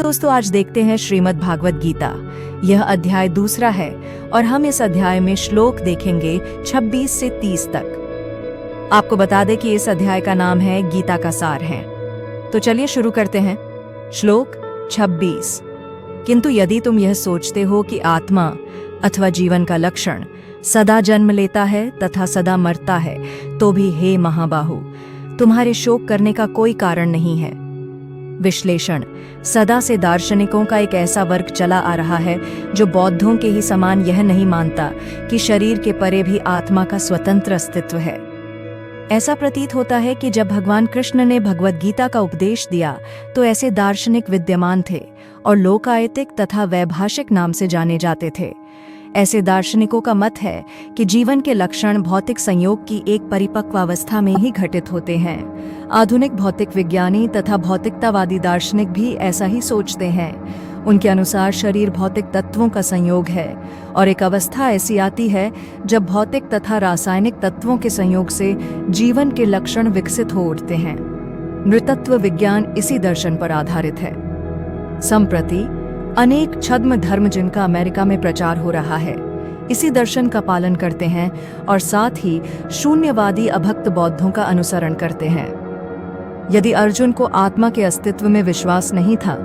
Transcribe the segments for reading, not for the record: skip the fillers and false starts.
दोस्तों, आज देखते हैं श्रीमद् भागवत गीता। यह अध्याय दूसरा है और हम इस अध्याय में श्लोक देखेंगे 26 से 30 तक। आपको बता दें कि इस अध्याय का नाम है गीता का सार है। तो चलिए शुरू करते हैं। श्लोक 26। किंतु यदि तुम यह सोचते हो कि आत्मा अथवा जीवन का लक्षण सदा जन्म लेता है तथा सदा मरता है, तो भी हे महाबाहु, तुम्हारे शोक करने का कोई कारण नहीं है। विश्लेषण। सदा से दार्शनिकों का एक ऐसा वर्ग चला आ रहा है जो बौद्धों के ही समान यह नहीं मानता कि शरीर के परे भी आत्मा का स्वतंत्र अस्तित्व है। ऐसा प्रतीत होता है कि जब भगवान कृष्ण ने भगवद गीता का उपदेश दिया तो ऐसे दार्शनिक विद्यमान थे और लोकायतिक तथा वैभाषिक नाम से जाने जाते थे। ऐसे दार्शनिकों का मत है कि जीवन के लक्षण भौतिक संयोग की एक परिपक्व अवस्था में ही घटित होते हैं। आधुनिक भौतिक विज्ञानी तथा भौतिकतावादी दार्शनिक भी ऐसा ही सोचते हैं। उनके अनुसार शरीर भौतिक तत्वों का संयोग है और एक अवस्था ऐसी आती है जब भौतिक तथा रासायनिक तत्वों के संयोग से जीवन के लक्षण विकसित हो उठते हैं। नृतत्व विज्ञान इसी दर्शन पर आधारित है। संप्रति अनेक छद्म धर्म जिनका अमेरिका में प्रचार हो रहा है, इसी दर्शन का पालन करते हैं और साथ ही शून्यवादी अभक्त बौद्धों का अनुसरण करते हैं। यदि अर्जुन को आत्मा के अस्तित्व में विश्वास नहीं था,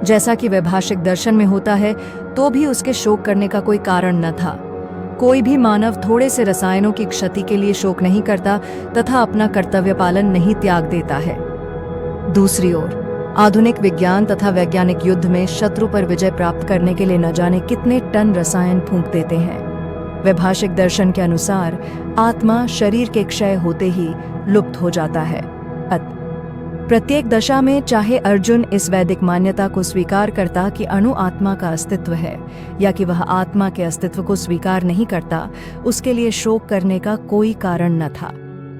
जैसा कि वैभाषिक दर्शन में होता है, तो भी उसके शोक करने का कोई कारण न था। कोई भी मानव थोड़े से रसायनों की क्षति के लिए शोक नहीं करता तथा अपना कर्तव्य पालन नहीं त्याग देता है। दूसरी ओर आधुनिक विज्ञान तथा वैज्ञानिक युद्ध में शत्रु पर विजय प्राप्त करने के लिए न जाने कितने टन रसायन फूंक देते हैं। वैभाषिक दर्शन के अनुसार आत्मा शरीर के क्षय होते ही लुप्त हो जाता है। प्रत्येक दशा में चाहे अर्जुन इस वैदिक मान्यता को स्वीकार करता कि अणु आत्मा का अस्तित्व है या कि वह आत्मा के अस्तित्व को स्वीकार नहीं करता, उसके लिए शोक करने का कोई कारण न था।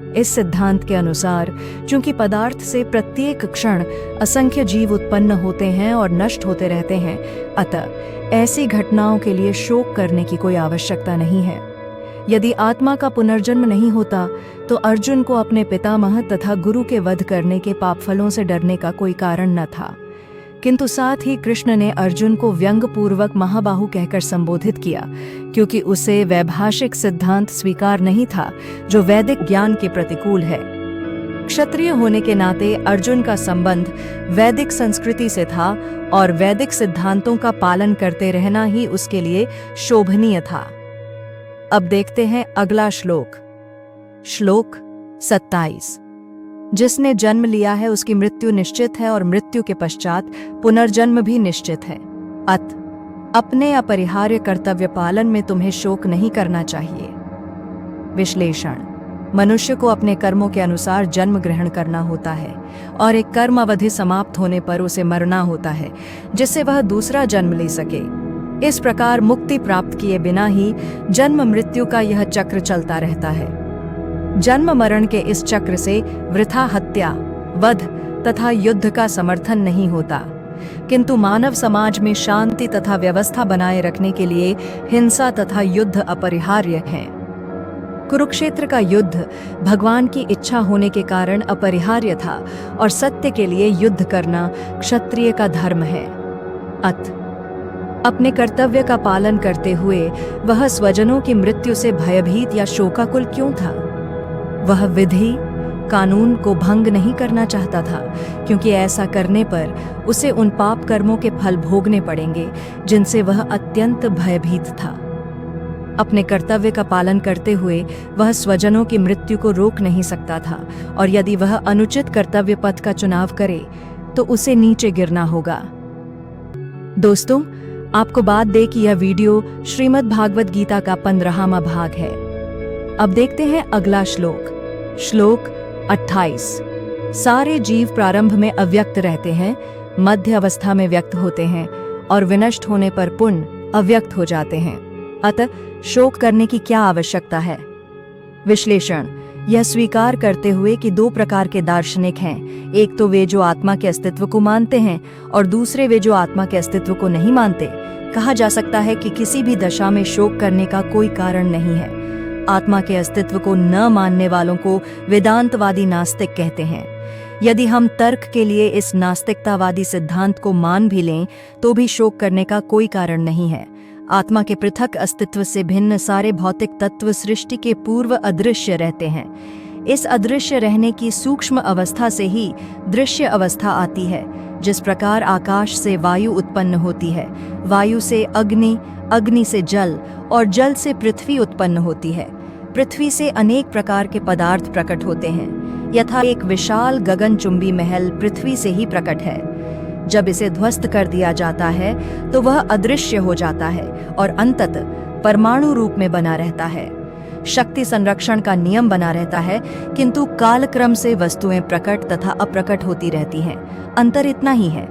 इस सिद्धांत के अनुसार चूंकि पदार्थ से प्रत्येक क्षण असंख्य जीव उत्पन्न होते हैं और नष्ट होते रहते हैं, अतः ऐसी घटनाओं के लिए शोक करने की कोई आवश्यकता नहीं है। यदि आत्मा का पुनर्जन्म नहीं होता तो अर्जुन को अपने पितामह तथा गुरु के वध करने के पापफलों से डरने का कोई कारण न था। किंतु साथ ही कृष्ण ने अर्जुन को व्यंग्यपूर्वक महाबाहु कहकर संबोधित किया, क्योंकि उसे वैभाषिक सिद्धांत स्वीकार नहीं था जो वैदिक ज्ञान के प्रतिकूल है। क्षत्रिय होने के नाते अर्जुन का संबंध वैदिक संस्कृति से था और वैदिक सिद्धांतों का पालन करते रहना ही उसके लिए शोभनीय था। अब देखते हैं अगला श्लोक। श्लोक 27। जिसने जन्म लिया है उसकी मृत्यु निश्चित है और मृत्यु के पश्चात पुनर्जन्म भी निश्चित है। अपने अपरिहार्य कर्तव्य पालन में तुम्हें शोक नहीं करना चाहिए। विश्लेषण। मनुष्य को अपने कर्मों के अनुसार जन्म ग्रहण करना होता है और एक कर्म अवधि समाप्त होने पर उसे मरना होता है, जिससे वह दूसरा जन्म ले सके। इस प्रकार मुक्ति प्राप्त किए बिना ही जन्म मृत्यु का यह चक्र चलता रहता है। जन्म मरण के इस चक्र से वृथा हत्या, वध तथा युद्ध का समर्थन नहीं होता, किंतु मानव समाज में शांति तथा व्यवस्था बनाए रखने के लिए हिंसा तथा युद्ध अपरिहार्य हैं। कुरुक्षेत्र का युद्ध भगवान की इच्छा होने के कारण अपरिहार्य था और सत्य के लिए युद्ध करना क्षत्रिय का धर्म है। अपने कर्तव्य का पालन करते हुए वह स्वजनों की मृत्यु से भयभीत या शोकाकुल क्यों था? वह विधि कानून को भंग नहीं करना चाहता था, क्योंकि ऐसा करने पर उसे उन पाप कर्मों के फल भोगने पड़ेंगे जिनसे वह अत्यंत भयभीत था। अपने कर्तव्य का पालन करते हुए वह स्वजनों की मृत्यु को रोक नहीं सकता था और यदि वह अनुचित कर्तव्य पथ का चुनाव करे तो उसे नीचे गिरना होगा। दोस्तों, आपको बात दे कि यह वीडियो श्रीमद् भागवत गीता का 15वां भाग है। अब देखते हैं अगला श्लोक। श्लोक 28। सारे जीव प्रारंभ में अव्यक्त रहते हैं, मध्य अवस्था में व्यक्त होते हैं और विनष्ट होने पर पुनः अव्यक्त हो जाते हैं। अतः शोक करने की क्या आवश्यकता है? विश्लेषण। यह स्वीकार करते हुए कि दो प्रकार के दार्शनिक हैं, एक तो वे जो आत्मा के अस्तित्व को मानते हैं और दूसरे वे जो आत्मा के अस्तित्व को नहीं मानते, कहा जा सकता है कि किसी भी दशा में शोक करने का कोई कारण नहीं है। आत्मा के अस्तित्व को न मानने वालों को वेदांतवादी नास्तिक कहते हैं। यदि हम तर्क के लिए इस नास्तिकतावादी सिद्धांत को मान भी लें तो भी शोक करने का कोई कारण नहीं है। आत्मा के पृथक अस्तित्व से भिन्न सारे भौतिक तत्व सृष्टि के पूर्व अदृश्य रहते हैं। इस अदृश्य रहने की सूक्ष्म अवस्था से ही दृश्य अवस्था आती है। जिस प्रकार आकाश से वायु उत्पन्न होती है, वायु से अग्नि, अग्नि से जल और जल से पृथ्वी उत्पन्न होती है, पृथ्वी से अनेक प्रकार के पदार्थ प्रकट होते हैं। यथा एक विशाल गगनचुंबी महल पृथ्वी से ही प्रकट है। जब इसे ध्वस्त कर दिया जाता है तो वह अदृश्य हो जाता है और अंततः परमाणु रूप में बना रहता है। शक्ति संरक्षण का नियम बना रहता है, किंतु कालक्रम से वस्तुएं प्रकट तथा अप्रकट होती रहती हैं। अंतर इतना ही है।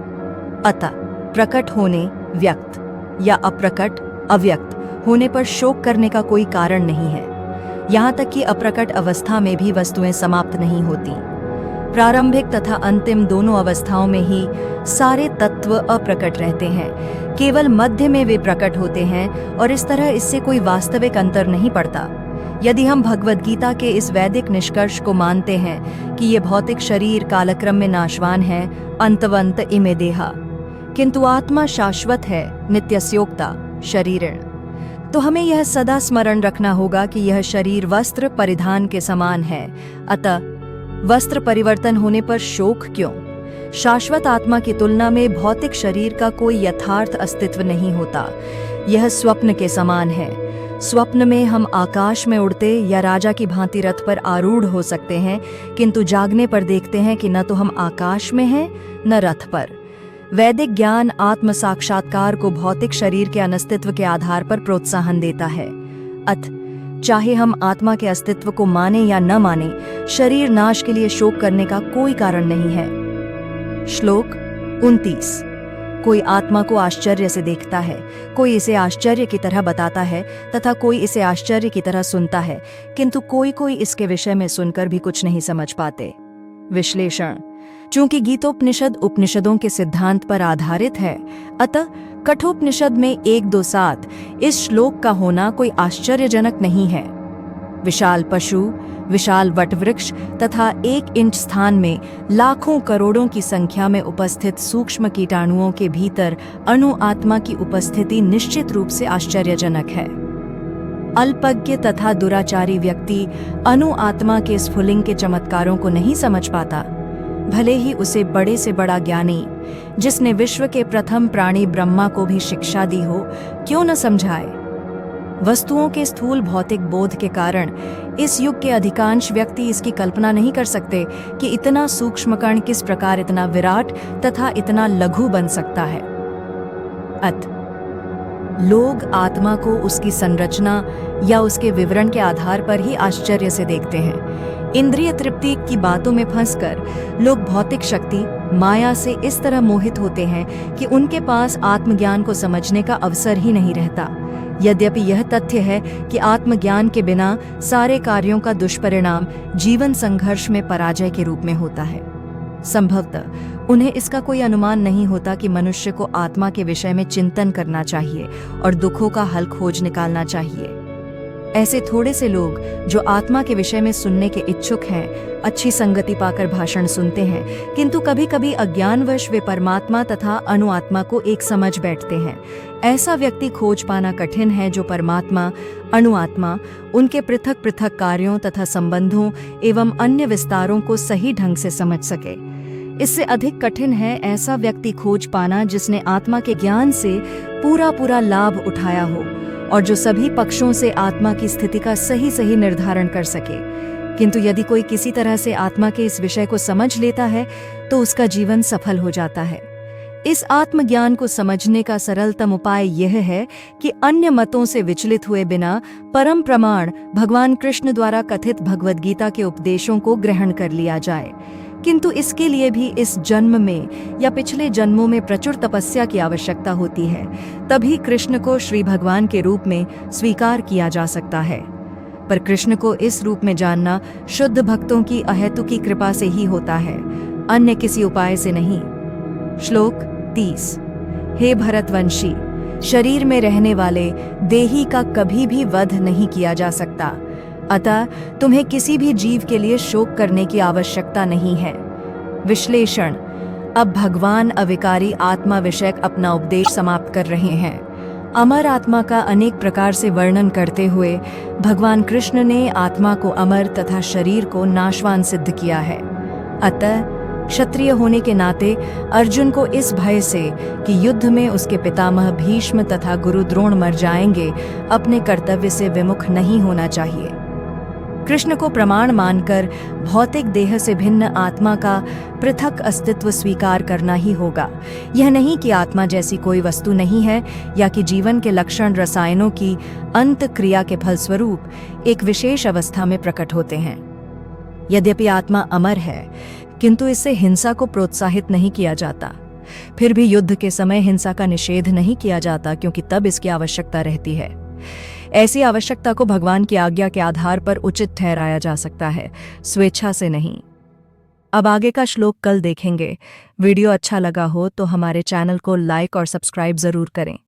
अतः प्रकट होने व्यक्त या अप्रकट अव्यक्त होने पर शोक करने का कोई कारण नहीं है। यहाँ तक कि अप्रकट अवस्था में भी वस्तुएं समाप्त नहीं होती। प्रारंभिक तथा अंतिम दोनों अवस्थाओं में ही सारे तत्व अप्रकट रहते हैं। केवल मध्य में वे प्रकट होते हैं और इस तरह इससे कोई वास्तविक अंतर नहीं पड़ता। यदि हम भगवद गीता के इस वैदिक निष्कर्ष को मानते हैं कि ये भौतिक शरीर कालक्रम में नाशवान है, अंतवंत इमे देहा, किंतु आत्मा शाश्वत है, नित्यस्योक्ता शरीरेण, तो हमें यह सदा स्मरण रखना होगा कि यह शरीर वस्त्र परिधान के समान है। अतः वस्त्र परिवर्तन होने पर शोक क्यों? शाश्वत आत्मा की तुलना में भौतिक शरीर का कोई यथार्थ अस्तित्व नहीं होता। यह स्वप्न के समान है। स्वप्न में हम आकाश में उड़ते या राजा की भांति रथ पर आरूढ़ हो सकते हैं, किंतु जागने पर देखते हैं कि न तो हम आकाश में हैं न रथ पर। वैदिक ज्ञान आत्म साक्षात्कार को भौतिक शरीर के अनस्तित्व के आधार पर प्रोत्साहन देता है। अतः चाहे हम आत्मा के अस्तित्व को माने या न माने, शरीर नाश के लिए शोक करने का कोई कारण नहीं है। श्लोक 29। कोई आत्मा को आश्चर्य से देखता है, कोई इसे आश्चर्य की तरह बताता है तथा कोई इसे आश्चर्य की तरह सुनता है, किंतु कोई इसके विषय में सुनकर भी कुछ नहीं समझ पाते। विश्लेषण। चूंकि गीतोपनिषद उपनिषदों के सिद्धांत पर आधारित है, अतः कठोपनिषद में 1-2-7 इस श्लोक का होना कोई आश्चर्यजनक नहीं है। विशाल पशु, विशाल वटवृक्ष तथा 1 इंच स्थान में लाखों करोड़ों की संख्या में उपस्थित सूक्ष्म कीटाणुओं के भीतर अणु आत्मा की उपस्थिति निश्चित रूप से आश्चर्यजनक है। अल्पज्ञ तथा दुराचारी व्यक्ति अणु आत्मा के स्फुलिंग के चमत्कारों को नहीं समझ पाता, भले ही उसे बड़े से बड़ा ज्ञानी, जिसने विश्व के प्रथम प्राणी ब्रह्मा को भी शिक्षा दी हो, क्यों न समझाए। वस्तुओं के स्थूल भौतिक बोध के कारण इस युग के अधिकांश व्यक्ति इसकी कल्पना नहीं कर सकते कि इतना सूक्ष्म कण किस प्रकार इतना विराट तथा इतना लघु बन सकता है। अतः लोग आत्मा को उसकी संरचना या उसके विवरण के आधार पर ही आश्चर्य से देखते हैं। इंद्रिय तृप्ति की बातों में फंसकर लोग भौतिक शक्ति माया से इस तरह मोहित होते हैं कि उनके पास आत्मज्ञान को समझने का अवसर ही नहीं रहता। यद्यपि यह तथ्य है कि आत्मज्ञान के बिना सारे कार्यों का दुष्परिणाम जीवन संघर्ष में पराजय के रूप में होता है। संभवतः उन्हें इसका कोई अनुमान नहीं होता कि मनुष्य को आत्मा के विषय में चिंतन करना चाहिए और दुखों का हल खोज निकालना चाहिए। ऐसे थोड़े से लोग जो आत्मा के विषय में सुनने के इच्छुक हैं, अच्छी संगति पाकर भाषण सुनते हैं, किंतु कभी कभी अज्ञानवश वे परमात्मा तथा अणुआत्मा को एक समझ बैठते हैं। ऐसा व्यक्ति खोज पाना कठिन है जो परमात्मा, अणुआत्मा, उनके पृथक पृथक कार्यों तथा संबंधों एवं अन्य विस्तारों को सही ढंग से समझ सके। इससे अधिक कठिन है ऐसा व्यक्ति खोज पाना जिसने आत्मा के ज्ञान से पूरा लाभ उठाया हो और जो सभी पक्षों से आत्मा की स्थिति का सही निर्धारण कर सके। किंतु यदि कोई किसी तरह से आत्मा के इस विषय को समझ लेता है तो उसका जीवन सफल हो जाता है। इस आत्मज्ञान को समझने का सरलतम उपाय यह है कि अन्य मतों से विचलित हुए बिना परम प्रमाण भगवान कृष्ण द्वारा कथित भगवद गीता के उपदेशों को ग्रहण कर लिया जाए। किंतु इसके लिए भी इस जन्म में या पिछले जन्मों में प्रचुर तपस्या की आवश्यकता होती है, तभी कृष्ण को श्री भगवान के रूप में स्वीकार किया जा सकता है। पर कृष्ण को इस रूप में जानना शुद्ध भक्तों की अहेतुकी कृपा से ही होता है, अन्य किसी उपाय से नहीं। श्लोक 30। हे भरतवंशी, शरीर में रहने वाले देही का कभी भी वध नहीं किया जा सकता, अतः तुम्हें किसी भी जीव के लिए शोक करने की आवश्यकता नहीं है। विश्लेषण। अब भगवान अविकारी आत्मा विषयक अपना उपदेश समाप्त कर रहे हैं। अमर आत्मा का अनेक प्रकार से वर्णन करते हुए भगवान कृष्ण ने आत्मा को अमर तथा शरीर को नाशवान सिद्ध किया है। अतः क्षत्रिय होने के नाते अर्जुन को इस भय से कि युद्ध में उसके पितामह भीष्म तथा गुरु द्रोण मर जाएंगे, अपने कर्तव्य से विमुख नहीं होना चाहिए। कृष्ण को प्रमाण मानकर भौतिक देह से भिन्न आत्मा का पृथक अस्तित्व स्वीकार करना ही होगा। यह नहीं कि आत्मा जैसी कोई वस्तु नहीं है या कि जीवन के लक्षण रसायनों की अंत क्रिया के फलस्वरूप एक विशेष अवस्था में प्रकट होते हैं। यद्यपि आत्मा अमर है, किंतु इससे हिंसा को प्रोत्साहित नहीं किया जाता। फिर भी युद्ध के समय हिंसा का निषेध नहीं किया जाता, क्योंकि तब इसकी आवश्यकता रहती है। ऐसी आवश्यकता को भगवान की आज्ञा के आधार पर उचित ठहराया जा सकता है, स्वेच्छा से नहीं। अब आगे का श्लोक कल देखेंगे। वीडियो अच्छा लगा हो तो हमारे चैनल को लाइक और सब्सक्राइब जरूर करें।